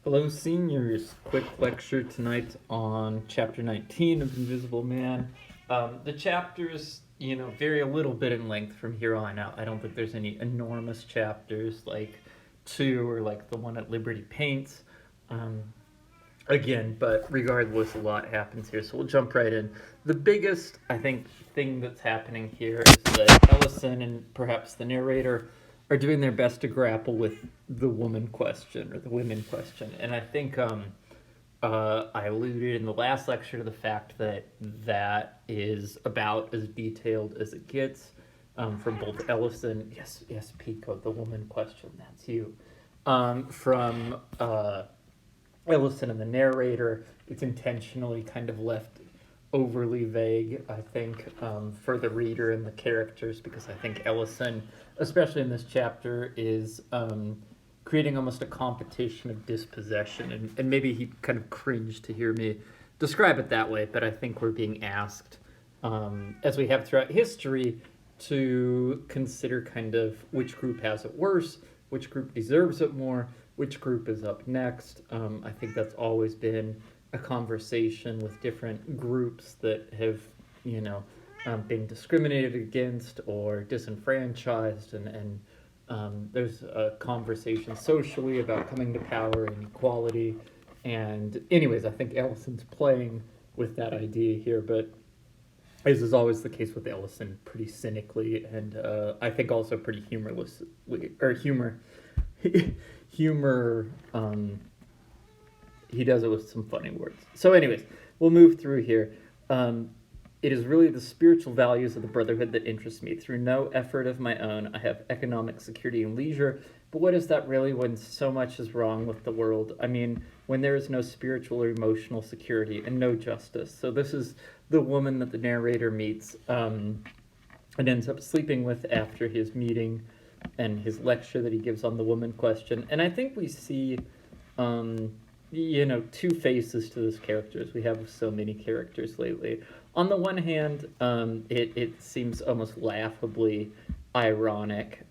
Hello, seniors. Quick lecture tonight on chapter 19 of Invisible Man. The chapters, vary a little bit in length from here on out. I don't think there's any enormous chapters like 2 or like the one at Liberty Paints. Um, Again, but regardless, a lot happens here, so we'll jump right in. The biggest, I think, thing that's happening here is that Ellison and perhaps the narrator are doing their best to grapple with the woman question or the women question, and I think I alluded in the last lecture to the fact that that is about as detailed as it gets from both Ellison, yes, Pico, the woman question, that's you, from Ellison and the narrator. It's intentionally kind of left overly vague, I think, for the reader and the characters, because I think Ellison, especially in this chapter, is creating almost a competition of dispossession. And maybe he kind of cringed to hear me describe it that way, but I think we're being asked, as we have throughout history, to consider kind of which group has it worse, which group deserves it more, which group is up next. I think that's always been a conversation with different groups that have, been discriminated against or disenfranchised, and there's a conversation socially about coming to power and equality. And anyways, I think Ellison's playing with that idea here, but as is always the case with Ellison, pretty cynically, and I think also pretty humorlessly, or humor. He does it with some funny words. So, anyways, we'll move through here. It is really the spiritual values of the Brotherhood that interest me. Through no effort of my own, I have economic security and leisure. But what is that really when so much is wrong with the world? I mean, when there is no spiritual or emotional security and no justice. So this is the woman that the narrator meets and ends up sleeping with after his meeting and his lecture that he gives on the woman question. And I think we see, two faces to this character, as we have with so many characters lately. On the one hand, it seems almost laughably ironic.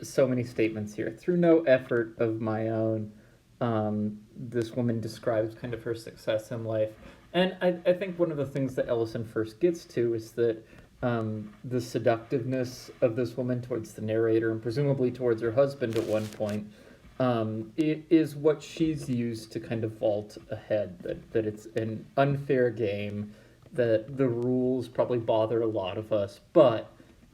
So many statements here. Through no effort of my own, this woman describes kind of her success in life. And I think one of the things that Ellison first gets to is that the seductiveness of this woman towards the narrator and presumably towards her husband at one point, it is what she's used to kind of vault ahead, that it's an unfair game, that the rules probably bother a lot of us, but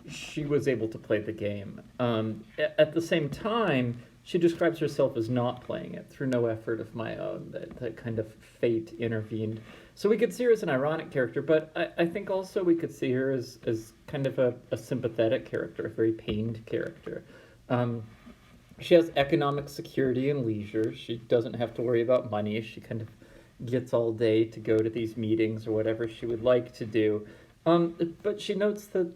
she was able to play the game. At the same time, she describes herself as not playing it through no effort of my own, that kind of fate intervened. So we could see her as an ironic character, but I think also we could see her as kind of a sympathetic character, a very pained character. She has economic security and leisure. She doesn't have to worry about money. She kind of gets all day to go to these meetings or whatever she would like to do. But she notes that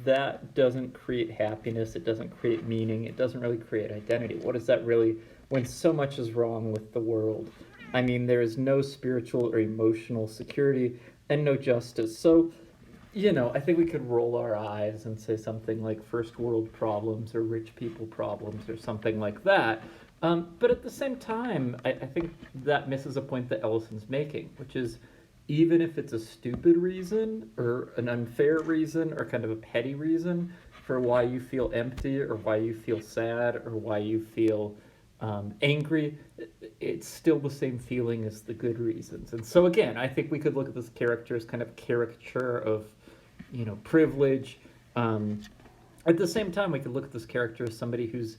that doesn't create happiness. It doesn't create meaning. It doesn't really create identity. What is that really when so much is wrong with the world? I mean, there is no spiritual or emotional security and no justice. So, I think we could roll our eyes and say something like first world problems or rich people problems or something like that. But at the same time, I think that misses a point that Ellison's making, which is even if it's a stupid reason or an unfair reason or kind of a petty reason for why you feel empty or why you feel sad or why you feel angry, it's still the same feeling as the good reasons. And so again, I think we could look at this character as kind of a caricature of, privilege. At the same time, we could look at this character as somebody who's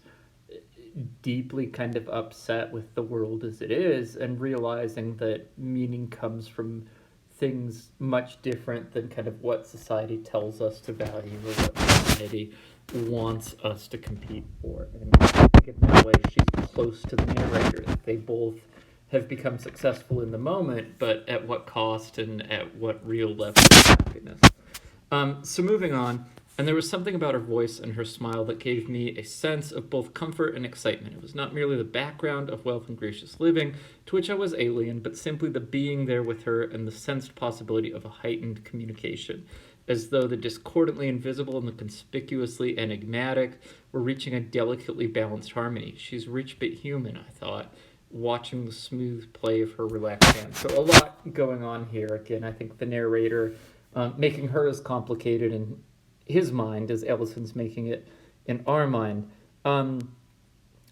deeply kind of upset with the world as it is and realizing that meaning comes from things much different than kind of what society tells us to value or what society wants us to compete for. And I think in that way she's close to the narrator. They both have become successful in the moment, but at what cost and at what real level of happiness. So moving on, and there was something about her voice and her smile that gave me a sense of both comfort and excitement. It was not merely the background of wealth and gracious living, to which I was alien, but simply the being there with her and the sensed possibility of a heightened communication, as though the discordantly invisible and the conspicuously enigmatic were reaching a delicately balanced harmony. She's rich but human, I thought, watching the smooth play of her relaxed hand. So a lot going on here. Again, I think the narrator making her as complicated in his mind as Ellison's making it in our mind.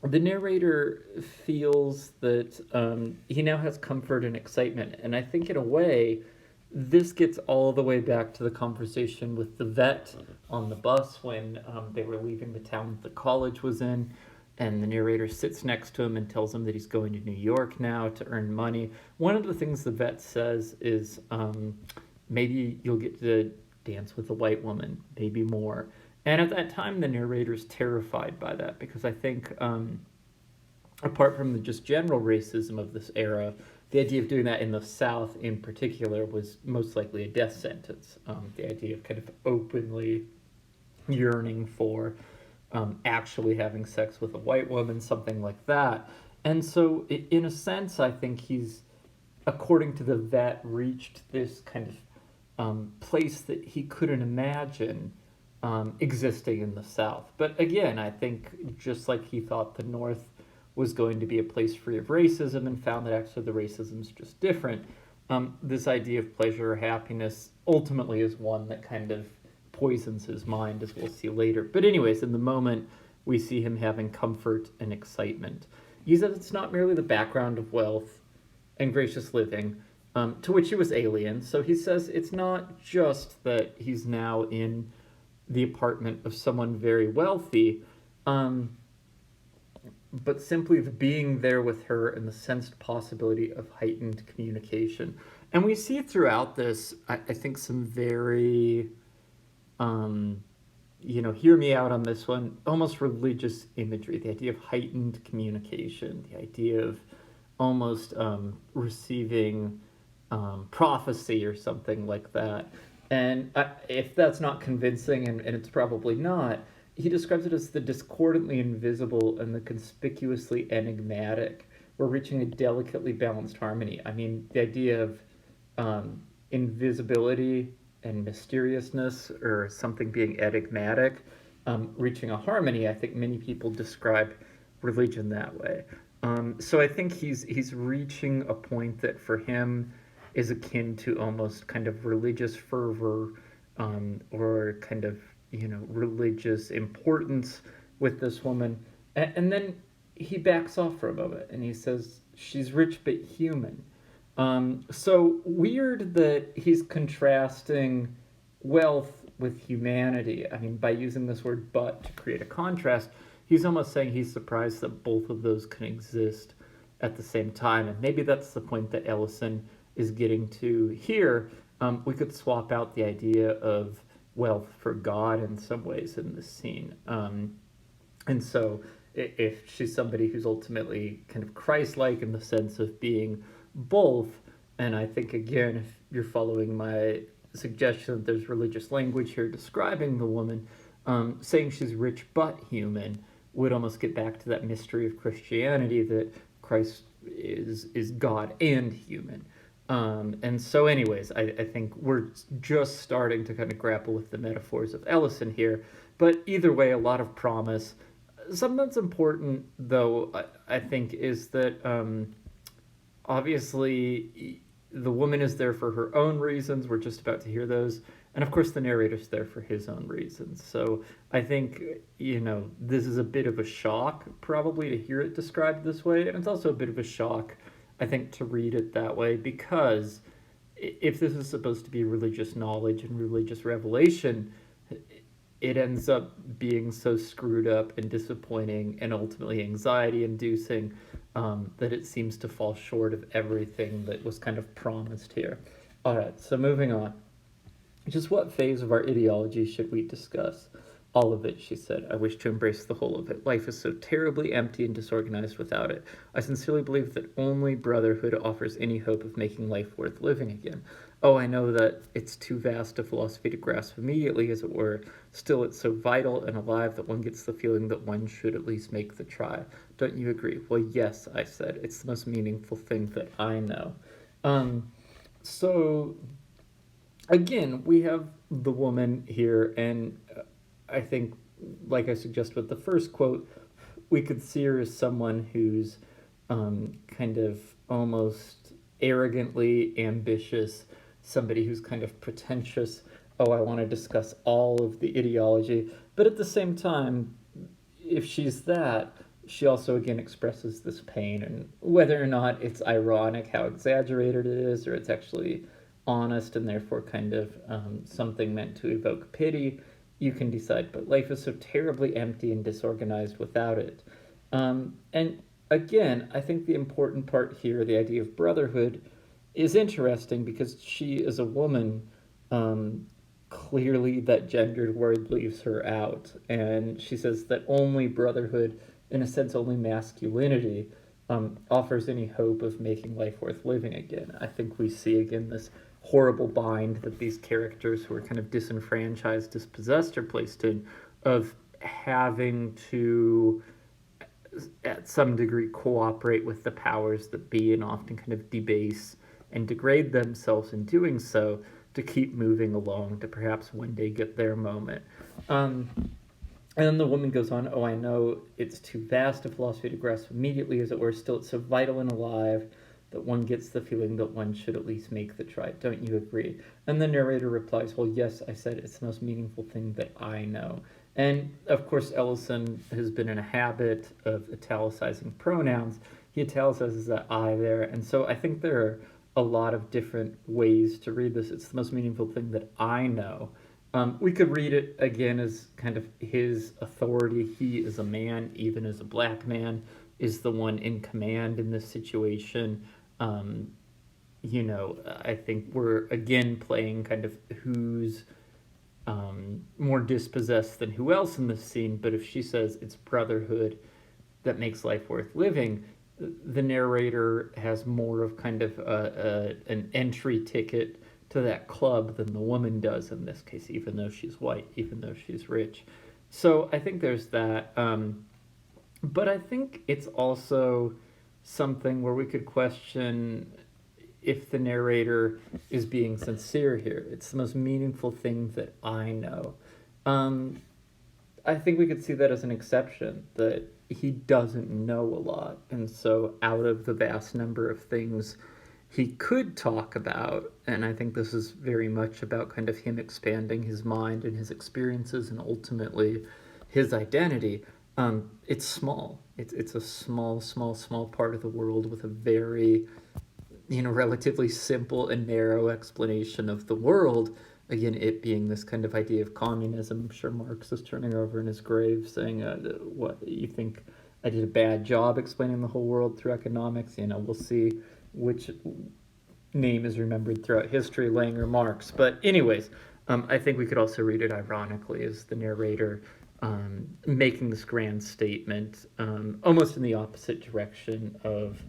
The narrator feels that he now has comfort and excitement, and I think in a way, this gets all the way back to the conversation with the vet on the bus when they were leaving the town that the college was in, and the narrator sits next to him and tells him that he's going to New York now to earn money. One of the things the vet says is, maybe you'll get to dance with a white woman, maybe more. And at that time, the narrator's terrified by that because I think, apart from the just general racism of this era, the idea of doing that in the South in particular was most likely a death sentence. The idea of kind of openly yearning for actually having sex with a white woman, something like that. And so, in a sense, I think he's, according to the vet, reached this kind of place that he couldn't imagine existing in the South. But again, I think just like he thought the North was going to be a place free of racism and found that actually the racism's just different, this idea of pleasure or happiness ultimately is one that kind of poisons his mind, as we'll see later. But anyways, in the moment, we see him having comfort and excitement. He says it's not merely the background of wealth and gracious living, to which he was alien. So he says it's not just that he's now in the apartment of someone very wealthy, but simply the being there with her and the sensed possibility of heightened communication. And we see throughout this, I think, some very, hear me out on this one, almost religious imagery, the idea of heightened communication, the idea of almost receiving prophecy or something like that. And if that's not convincing, and it's probably not, he describes it as the discordantly invisible and the conspicuously enigmatic. We're reaching a delicately balanced harmony. I mean, the idea of invisibility and mysteriousness, or something being enigmatic, reaching a harmony. I think many people describe religion that way. So I think he's reaching a point that for him is akin to almost kind of religious fervor, or kind of, religious importance with this woman. And then he backs off for a moment and he says, she's rich but human. So weird that he's contrasting wealth with humanity. I mean, by using this word but to create a contrast, he's almost saying he's surprised that both of those can exist at the same time. And maybe that's the point that Ellison is getting to here. We could swap out the idea of wealth for God in some ways in this scene. And so if she's somebody who's ultimately kind of Christ-like in the sense of being both, and I think, again, if you're following my suggestion that there's religious language here describing the woman, saying she's rich but human would almost get back to that mystery of Christianity, that Christ is God and human. And so anyways, I think we're just starting to kind of grapple with the metaphors of Ellison here. But either way, a lot of promise. Something that's important, though, I think, is that obviously the woman is there for her own reasons. We're just about to hear those. And of course, the narrator's there for his own reasons. So I think, this is a bit of a shock, probably, to hear it described this way. And it's also a bit of a shock, I think, to read it that way, because if this is supposed to be religious knowledge and religious revelation, it ends up being so screwed up and disappointing and ultimately anxiety-inducing that it seems to fall short of everything that was kind of promised here. All right, so moving on. Just what phase of our ideology should we discuss? All of it, she said. I wish to embrace the whole of it. Life is so terribly empty and disorganized without it. I sincerely believe that only brotherhood offers any hope of making life worth living again. Oh, I know that it's too vast a philosophy to grasp immediately, as it were. Still, it's so vital and alive that one gets the feeling that one should at least make the try. Don't you agree? Well, yes, I said. It's the most meaningful thing that I know. So, again, we have the woman here, and I think, like I suggested with the first quote, we could see her as someone who's kind of almost arrogantly ambitious, somebody who's kind of pretentious. Oh, I want to discuss all of the ideology. But at the same time, if she's that, she also again expresses this pain, and whether or not it's ironic how exaggerated it is, or it's actually honest and therefore kind of something meant to evoke pity, you can decide. But life is so terribly empty and disorganized without it. And again, I think the important part here, the idea of brotherhood, is interesting because she is a woman. Clearly, that gendered word leaves her out, and she says that only brotherhood, in a sense, only masculinity, offers any hope of making life worth living again. I think we see again this horrible bind that these characters who are kind of disenfranchised, dispossessed, are placed in, of having to at some degree cooperate with the powers that be and often kind of debase and degrade themselves in doing so to keep moving along, to perhaps one day get their moment. And then the woman goes on, oh, I know it's too vast a philosophy to grasp immediately, as it were, still it's so vital and alive that one gets the feeling that one should at least make the try. Don't you agree? And the narrator replies, well, yes, I said it's the most meaningful thing that I know. And of course, Ellison has been in a habit of italicizing pronouns. He italicizes that I there. And so I think there are a lot of different ways to read this. It's the most meaningful thing that I know. We could read it again as kind of his authority. He is a man, even as a black man, is the one in command in this situation. I think we're again playing kind of who's more dispossessed than who else in this scene. But if she says it's brotherhood that makes life worth living, the narrator has more of kind of an entry ticket to that club than the woman does in this case, even though she's white, even though she's rich. So I think there's that. But I think it's also something where we could question if the narrator is being sincere here. It's the most meaningful thing that I know. I think we could see that as an exception, that he doesn't know a lot. And so out of the vast number of things he could talk about, and I think this is very much about kind of him expanding his mind and his experiences and ultimately his identity, it's small. It's a small part of the world with a very, relatively simple and narrow explanation of the world. Again, it being this kind of idea of communism. I'm sure Marx is turning over in his grave saying, what, you think I did a bad job explaining the whole world through economics? We'll see which name is remembered throughout history, Lang or Marx. But anyways, I think we could also read it ironically as the narrator making this grand statement, almost in the opposite direction of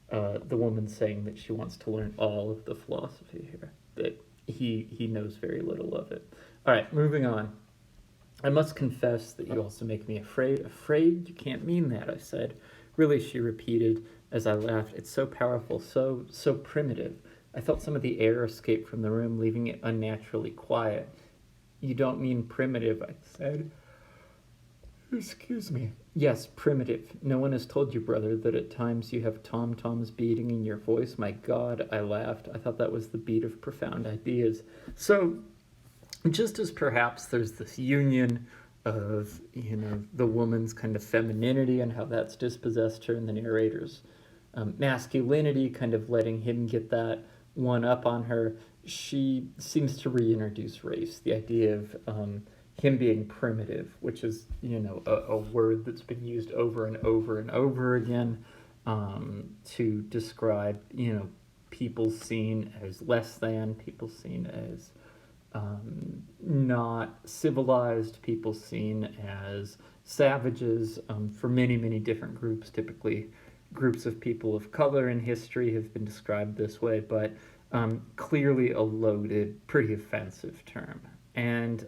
the woman saying that she wants to learn all of the philosophy here, that he knows very little of it. All right, moving on. I must confess that you also make me afraid. Afraid? You can't mean that, I said. Really, she repeated as I laughed. It's so powerful, so primitive. I felt some of the air escape from the room, leaving it unnaturally quiet. You don't mean primitive, I said. Excuse me. Yes, primitive. No one has told you, brother, that at times you have tom-toms beating in your voice. My God, I laughed. I thought that was the beat of profound ideas. So, just as perhaps there's this union of, the woman's kind of femininity and how that's dispossessed her, and the narrator's masculinity, kind of letting him get that one up on her, she seems to reintroduce race, the idea of him being primitive, which is, a word that's been used over and over and over again to describe, people seen as less than, people seen as not civilized, people seen as savages. For many, many different groups, typically groups of people of color in history have been described this way, but clearly a loaded, pretty offensive term. And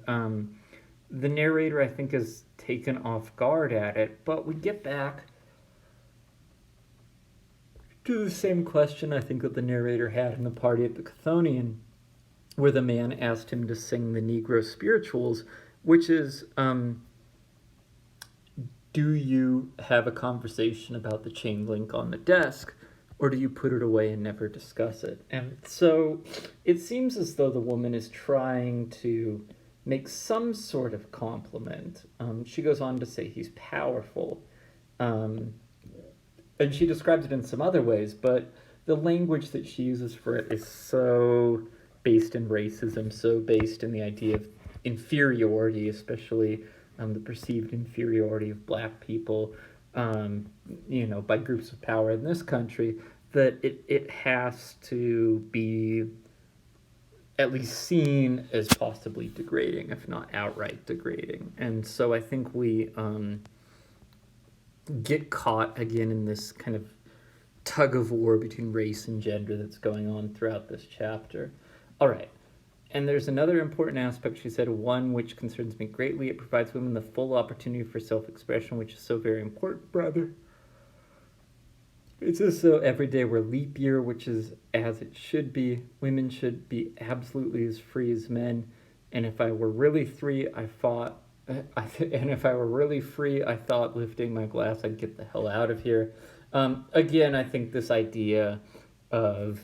the narrator, I think, is taken off guard at it, but we get back to the same question I think that the narrator had in the party at the Chthonian, where the man asked him to sing the Negro spirituals, which is, do you have a conversation about the chain link on the desk, or do you put it away and never discuss it? And so it seems as though the woman is trying to make some sort of compliment. She goes on to say he's powerful. Um, and she describes it in some other ways, but the language that she uses for it is so based in racism, so based in the idea of inferiority, especially the perceived inferiority of black people, by groups of power in this country, that it has to be at least seen as possibly degrading, if not outright degrading. And so I think we get caught again in this kind of tug of war between race and gender that's going on throughout this chapter. All right. And there's another important aspect, she said, one which concerns me greatly. It provides women the full opportunity for self-expression, which is so very important, brother. It's as though every day were leap year, which is as it should be. Women should be absolutely as free as men. And if I were really free, I thought lifting my glass, I'd get the hell out of here. Again, I think this idea of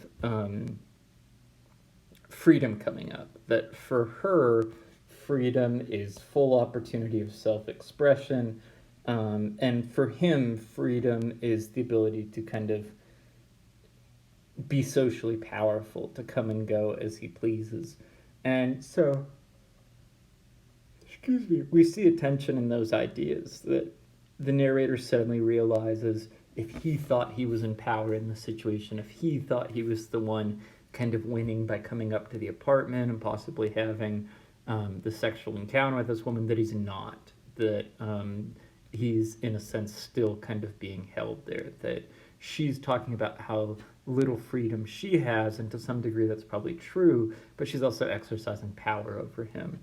freedom coming up, that for her, freedom is full opportunity of self-expression, and for him, freedom is the ability to kind of be socially powerful, to come and go as he pleases. And so, we see a tension in those ideas, that the narrator suddenly realizes if he thought he was in power in the situation, if he thought he was the one kind of winning by coming up to the apartment and possibly having the sexual encounter with this woman, that he's not, that he's in a sense still kind of being held there, that she's talking about how little freedom she has, and to some degree that's probably true, but she's also exercising power over him.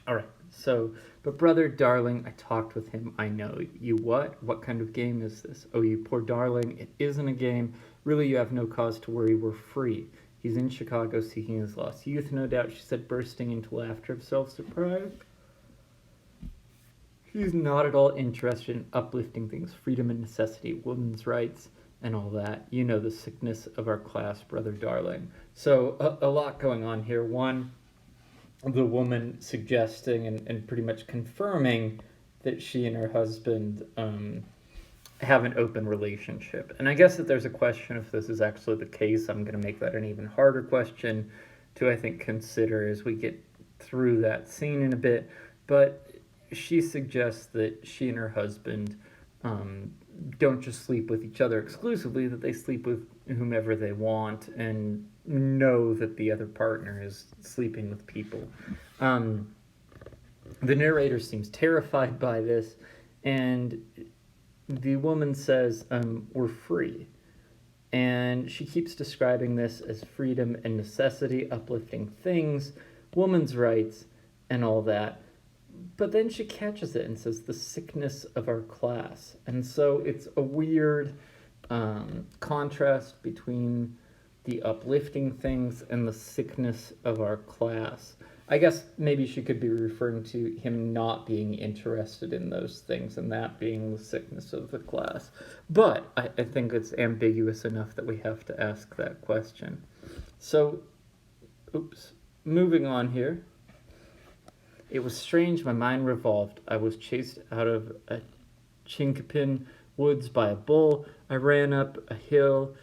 All right, so, but brother, darling, I talked with him, I know. You what? What kind of game is this? Oh, you poor darling, it isn't a game. Really, you have no cause to worry, we're free. He's in Chicago seeking his lost youth, no doubt, she said, bursting into laughter of self-surprise. She's not at all interested in uplifting things, freedom and necessity, women's rights, and all that. You know the sickness of our class, brother, darling. So, a lot going on here. One, the woman suggesting and pretty much confirming that she and her husband have an open relationship. And I guess that there's a question if this is actually the case. I'm going to make that an even harder question to, I think, consider as we get through that scene in a bit. But she suggests that she and her husband don't just sleep with each other exclusively, that they sleep with whomever they want and know that the other partner is sleeping with people. The narrator seems terrified by this, and the woman says, we're free. And she keeps describing this as freedom and necessity, uplifting things, women's rights, and all that. But then she catches it and says, the sickness of our class. And so it's a weird contrast between the uplifting things and the sickness of our class. I guess maybe she could be referring to him not being interested in those things and that being the sickness of the class. But I think it's ambiguous enough that we have to ask that question. So, moving on here. It was strange, my mind revolved. I was chased out of a Chinkapin woods by a bull. I ran up a hill.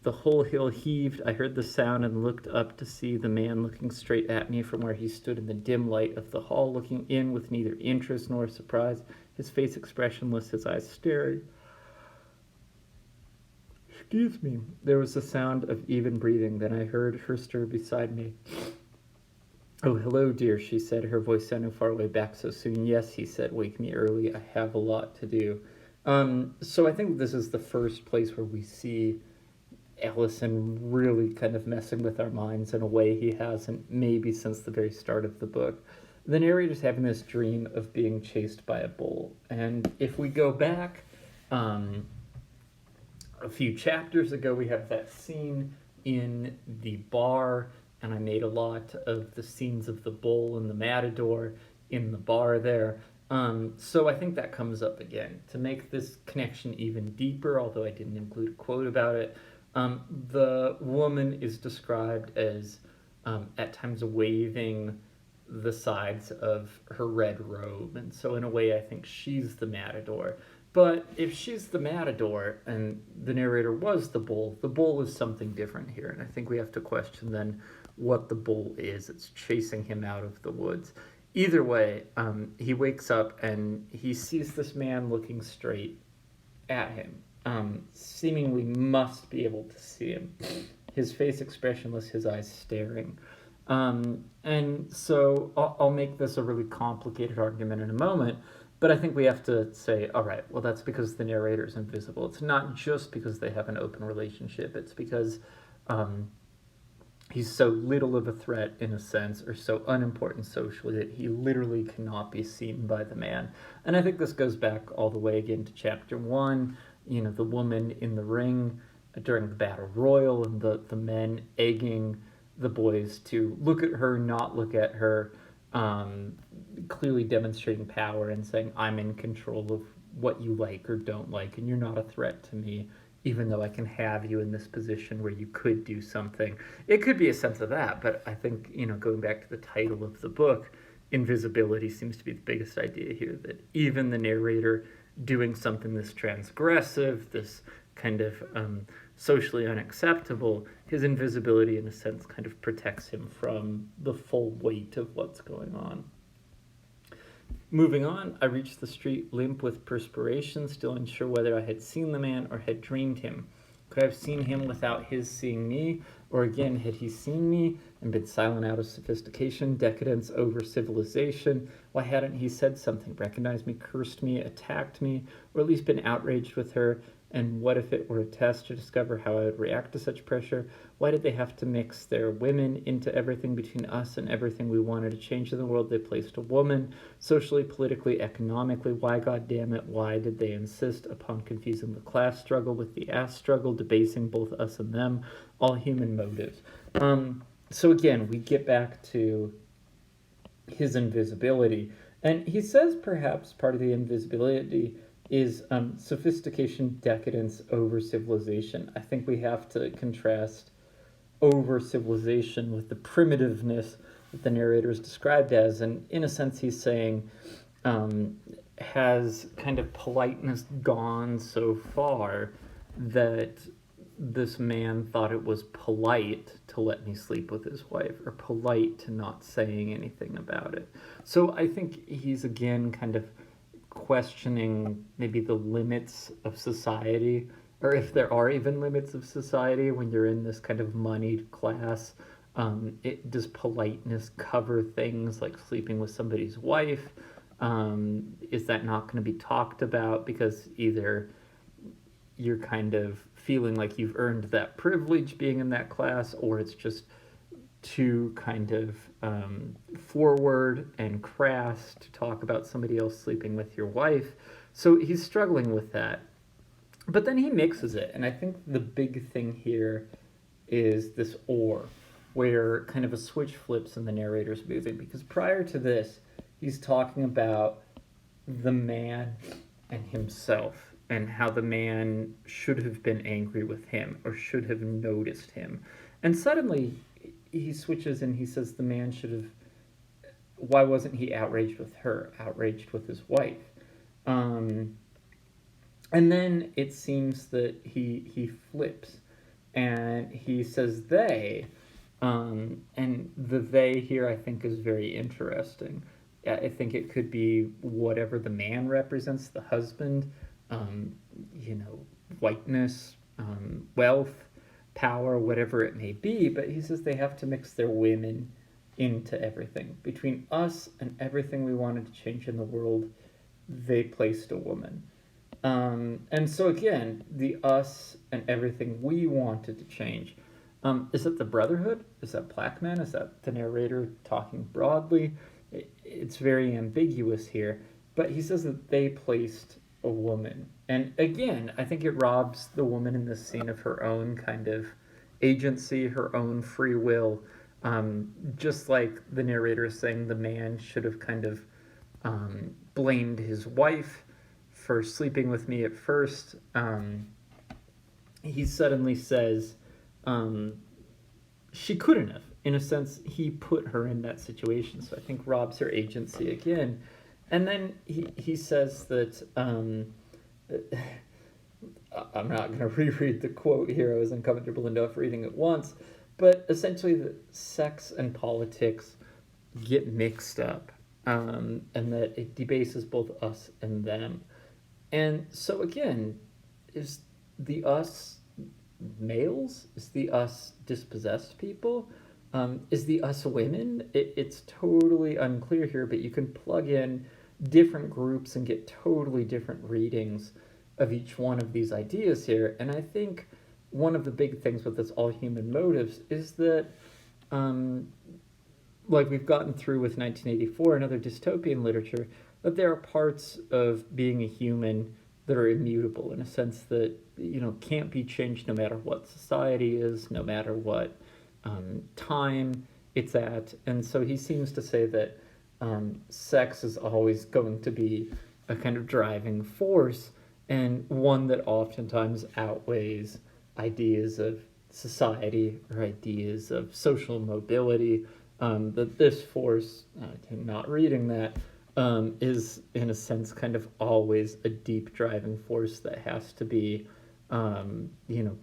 The whole hill heaved. I heard the sound and looked up to see the man looking straight at me from where he stood in the dim light of the hall, looking in with neither interest nor surprise, his face expressionless, his eyes staring. Excuse me. There was the sound of even breathing. Then I heard her stir beside me. Oh, hello, dear, she said, her voice sounding far away back so soon. Yes, he said, wake me early. I have a lot to do. So I think this is the first place where we see Ellison really kind of messing with our minds in a way he hasn't maybe since the very start of the book. The narrator's having this dream of being chased by a bull. And if we go back a few chapters ago, we have that scene in the bar, and I made a lot of the scenes of the bull and the matador in the bar there. So I think that comes up again. To make this connection even deeper, although I didn't include a quote about it, the woman is described as at times waving the sides of her red robe. And so, in a way, I think she's the matador. But if she's the matador and the narrator was the bull is something different here. And I think we have to question then what the bull is. It's chasing him out of the woods. Either way, he wakes up and he sees this man looking straight at him. Seemingly must be able to see him. His face expressionless, his eyes staring. And so I'll make this a really complicated argument in a moment, but I think we have to say, all right, well, that's because the narrator's invisible. It's not just because they have an open relationship. It's because he's so little of a threat, in a sense, or so unimportant socially that he literally cannot be seen by the man. And I think this goes back all the way again to chapter 1, the woman in the ring during the battle royal, and the men egging the boys to look at her, not look at her, clearly demonstrating power and saying, I'm in control of what you like or don't like, and you're not a threat to me, even though I can have you in this position where you could do something. It could be a sense of that, but I think, going back to the title of the book, invisibility seems to be the biggest idea here, that even the narrator doing something this transgressive, this kind of socially unacceptable, his invisibility in a sense kind of protects him from the full weight of what's going on. Moving on, I reached the street limp with perspiration, still unsure whether I had seen the man or had dreamed him. Could I have seen him without his seeing me? Or again, had he seen me and been silent out of sophistication, decadence over civilization? Why hadn't he said something, recognized me, cursed me, attacked me, or at least been outraged with her? And what if it were a test to discover how I would react to such pressure? Why did they have to mix their women into everything between us and everything we wanted to change in the world? They placed a woman, socially, politically, economically. Why, goddammit, why did they insist upon confusing the class struggle with the ass struggle, debasing both us and them, all human motives? So again, we get back to his invisibility. And he says perhaps part of the invisibility is sophistication, decadence over civilization. I think we have to contrast over civilization with the primitiveness that the narrator is described as. And in a sense, he's saying, has kind of politeness gone so far that this man thought it was polite to let me sleep with his wife, or polite to not saying anything about it. So I think he's again kind of questioning maybe the limits of society, or if there are even limits of society when you're in this kind of moneyed class. Does politeness cover things like sleeping with somebody's wife? Is that not going to be talked about because either you're kind of feeling like you've earned that privilege being in that class, or it's just too kind of forward and crass to talk about somebody else sleeping with your wife? So he's struggling with that. But then he mixes it, and I think the big thing here is this or, where kind of a switch flips and the narrator's moving, because prior to this, he's talking about the man and himself, and how the man should have been angry with him, or should have noticed him. And suddenly, he switches and he says the man should have, why wasn't he outraged with her, outraged with his wife? And then it seems that he flips and he says they, and the they here I think is very interesting. I think it could be whatever the man represents, the husband, whiteness, wealth, power, whatever it may be, but he says they have to mix their women into everything. Between us and everything we wanted to change in the world, they placed a woman. And so again, the us and everything we wanted to change. Is that the Brotherhood? Is that Black Man? Is that the narrator talking broadly? It's very ambiguous here, but he says that they placed a woman. And again, I think it robs the woman in this scene of her own kind of agency, her own free will. Just like the narrator is saying the man should have kind of blamed his wife for sleeping with me at first. He suddenly says she couldn't have. In a sense, he put her in that situation, so I think robs her agency again. And then he says that I'm not going to reread the quote here. I was uncomfortable enough reading it once. But essentially, that sex and politics get mixed up, and that it debases both us and them. And so, again, is the us males? Is the us dispossessed people? Is the us women? It's totally unclear here, but you can plug in different groups and get totally different readings of each one of these ideas here. And I think one of the big things with this all human motives is that, like we've gotten through with 1984 and other dystopian literature, that there are parts of being a human that are immutable, in a sense that, can't be changed no matter what society is, no matter what time it's at. And so he seems to say that sex is always going to be a kind of driving force, and one that oftentimes outweighs ideas of society or ideas of social mobility. That this force, not reading that, is in a sense kind of always a deep driving force that has to be,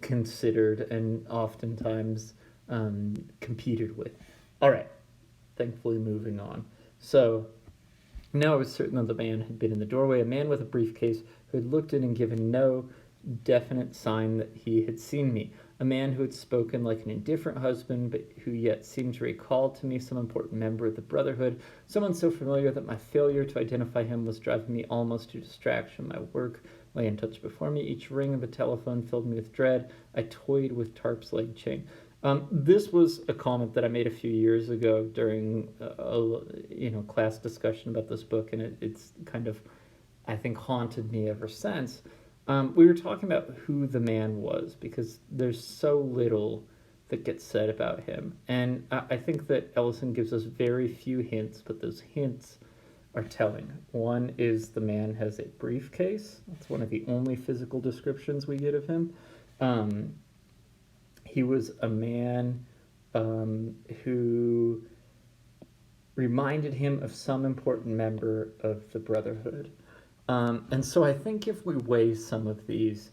considered and oftentimes competed with. All right, thankfully moving on. So now I was certain that the man had been in the doorway, a man with a briefcase who had looked in and given no definite sign that he had seen me. A man who had spoken like an indifferent husband, but who yet seemed to recall to me some important member of the Brotherhood, someone so familiar that my failure to identify him was driving me almost to distraction. My work lay untouched before me. Each ring of the telephone filled me with dread. I toyed with Tarp's leg chain. This was a comment that I made a few years ago during a class discussion about this book, and it's kind of, I think, haunted me ever since. We were talking about who the man was, because there's so little that gets said about him. And I think that Ellison gives us very few hints, but those hints are telling. One is the man has a briefcase. That's one of the only physical descriptions we get of him. He was a man who reminded him of some important member of the Brotherhood. And so I think if we weigh some of these,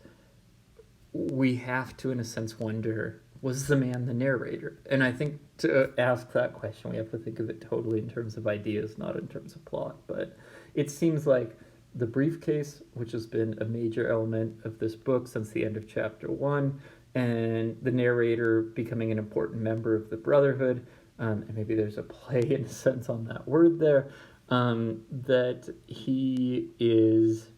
we have to, in a sense, wonder, was the man the narrator? And I think to ask that question, we have to think of it totally in terms of ideas, not in terms of plot. But it seems like the briefcase, which has been a major element of this book since the end of chapter 1, and the narrator becoming an important member of the Brotherhood, and maybe there's a play in a sense on that word there, that he is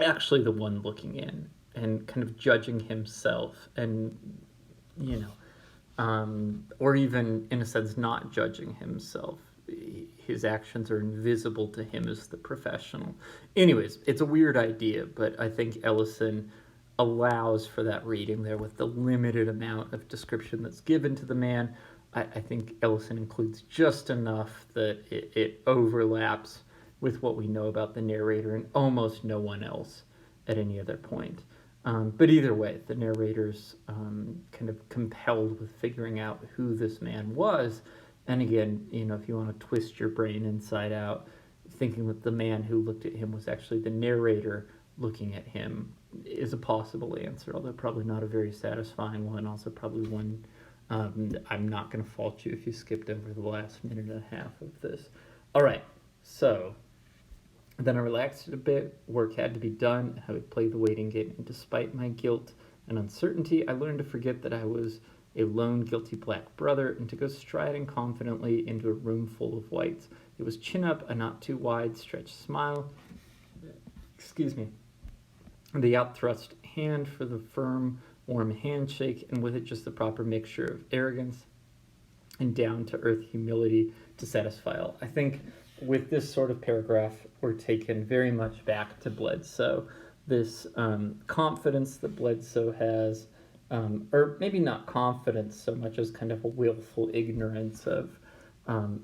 actually the one looking in and kind of judging himself, and or even in a sense not judging himself. His actions are invisible to him as the professional. Anyways, it's a weird idea, but I think Ellison allows for that reading there with the limited amount of description that's given to the man. I think Ellison includes just enough that it overlaps with what we know about the narrator and almost no one else at any other point. But either way, the narrator's kind of compelled with figuring out who this man was. And again, if you want to twist your brain inside out, thinking that the man who looked at him was actually the narrator looking at him is a possible answer, although probably not a very satisfying one. Also probably one I'm not going to fault you if you skipped over the last minute and a half of this. All right, so then I relaxed it a bit. Work had to be done. I would play the waiting game, and despite my guilt and uncertainty, I learned to forget that I was a lone guilty black brother and to go striding confidently into a room full of whites. It was chin up, a not too wide stretched smile. Excuse me. The outthrust hand for the firm, warm handshake, and with it just the proper mixture of arrogance and down-to-earth humility to satisfy all. I think with this sort of paragraph, we're taken very much back to Bledsoe. This confidence that Bledsoe has, or maybe not confidence so much as kind of a willful ignorance of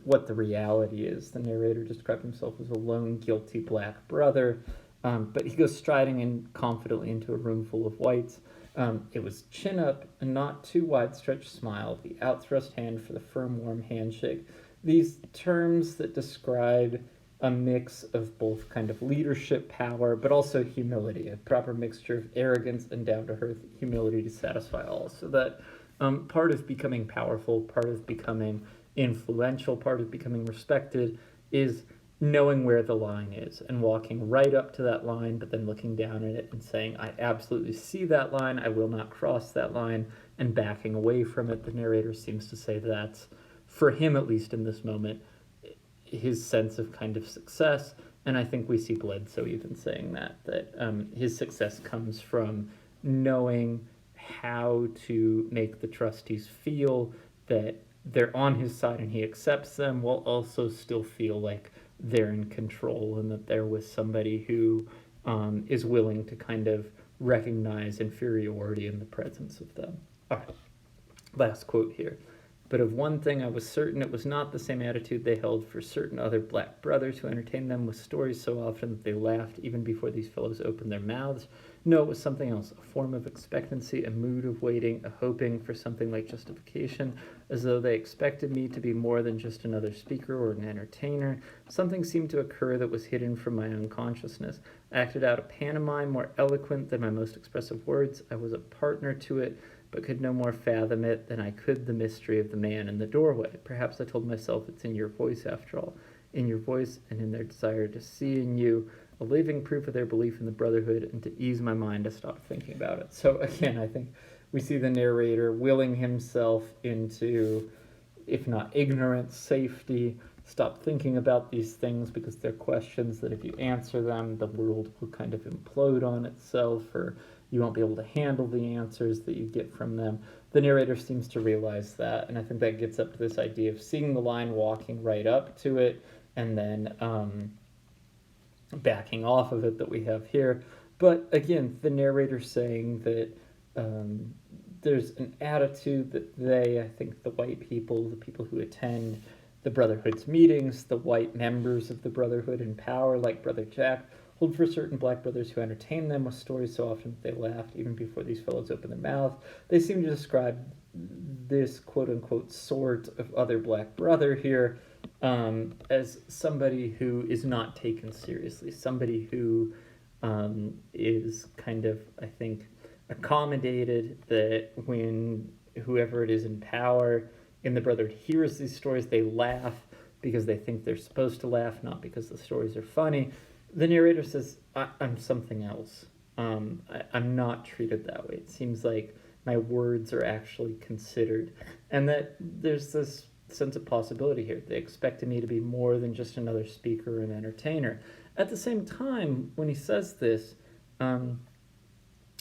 what the reality is. The narrator described himself as a lone, guilty black brother, but he goes striding in confidently into a room full of whites. It was chin up, a not too wide stretched smile, the outthrust hand for the firm, warm handshake. These terms that describe a mix of both kind of leadership power, but also humility, a proper mixture of arrogance and down to earth humility to satisfy all. So that part of becoming powerful, part of becoming influential, part of becoming respected is knowing where the line is and walking right up to that line, but then looking down at it and saying, I absolutely see that line, I will not cross that line, and backing away from it. The narrator seems to say that's, for him at least in this moment, his sense of kind of success. And I think we see Bledsoe even saying that his success comes from knowing how to make the trustees feel that they're on his side and he accepts them, while also still feel like they're in control and that they're with somebody who is willing to kind of recognize inferiority in the presence of them. All right, last quote here. But of one thing I was certain, it was not the same attitude they held for certain other black brothers who entertained them with stories so often that they laughed even before these fellows opened their mouths. No, it was something else, a form of expectancy, a mood of waiting, a hoping for something like justification, as though they expected me to be more than just another speaker or an entertainer. Something seemed to occur that was hidden from my own consciousness. I acted out a pantomime more eloquent than my most expressive words. I was a partner to it, but could no more fathom it than I could the mystery of the man in the doorway. Perhaps I told myself it's in your voice after all, in your voice and in their desire to see in you a living proof of their belief in the brotherhood, and to ease my mind to stop thinking about it. So again, I think we see the narrator willing himself into, if not ignorance, safety. Stop thinking about these things because they're questions that if you answer them, the world will kind of implode on itself, or you won't be able to handle the answers that you get from them. The narrator seems to realize that, and I think that gets up to this idea of seeing the line, walking right up to it, and then backing off of it that we have here. But again, the narrator saying that there's an attitude that they, I think the white people, the people who attend the Brotherhood's meetings, the white members of the Brotherhood in power, like Brother Jack, hold for certain black brothers who entertain them with stories so often that they laughed even before these fellows opened their mouth. They seem to describe this quote-unquote sort of other black brother here as somebody who is not taken seriously, somebody who is kind of, I think, accommodated, that when whoever it is in power in the Brotherhood hears these stories, they laugh because they think they're supposed to laugh, not because the stories are funny. The narrator says, I'm something else. I'm not treated that way. It seems like my words are actually considered. And that there's this sense of possibility here. They expected me to be more than just another speaker or an entertainer. At the same time, when he says this,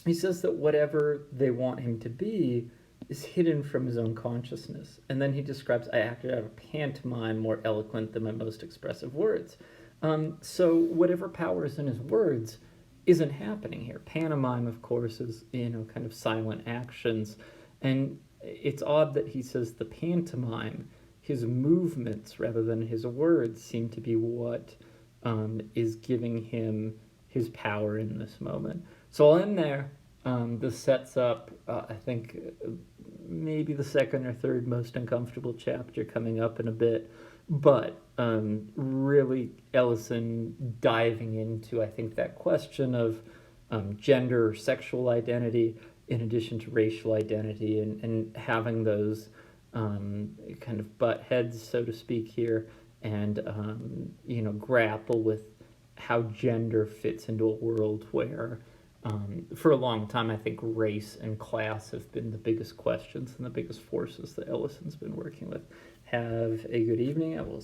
he says that whatever they want him to be is hidden from his own consciousness. And then he describes, I acted out of pantomime more eloquent than my most expressive words. So whatever power is in his words isn't happening here. Pantomime, of course, is, kind of silent actions. And it's odd that he says the pantomime, his movements rather than his words, seem to be what is giving him his power in this moment. So I'll end there. This sets up, I think, maybe the second or third most uncomfortable chapter coming up in a bit. But really Ellison diving into, I think, that question of gender or sexual identity in addition to racial identity, and having those kind of butt heads, so to speak, here, and grapple with how gender fits into a world where for a long time I think race and class have been the biggest questions and the biggest forces that Ellison's been working with. Have a good evening. I will